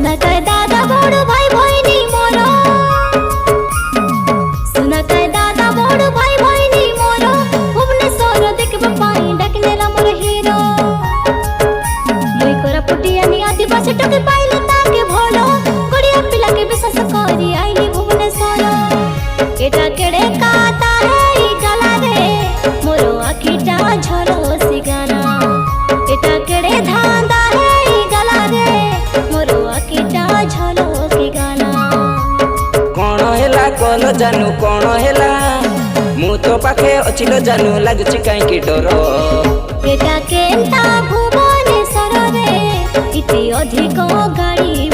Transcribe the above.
सुना कह दादा बड़ भाई भैनी मोर सुना कह दादा बड़ भाई भैनी मोर भुवनेश्वर देखबा पाई डाकनेला मोर हीरो मुई कोरा पुटियानी आदिवासी टके पाइले ताके भलो गुड़िया पिला के विश्वास करी आइली भुवनेश्वर एटा केड़े काता है ई गला रे मोरो आखिटा झरो सिगाना एटा केड़े धांदा है ई गला रे मोरो आखिटा झरो की गाना कौन हेला कल जानू कौन हेला मु तो पाखे अचिलो जानू लागुची काई की डरो एटा केंता भुवनेश्वर रे इति अधिक गाड़ी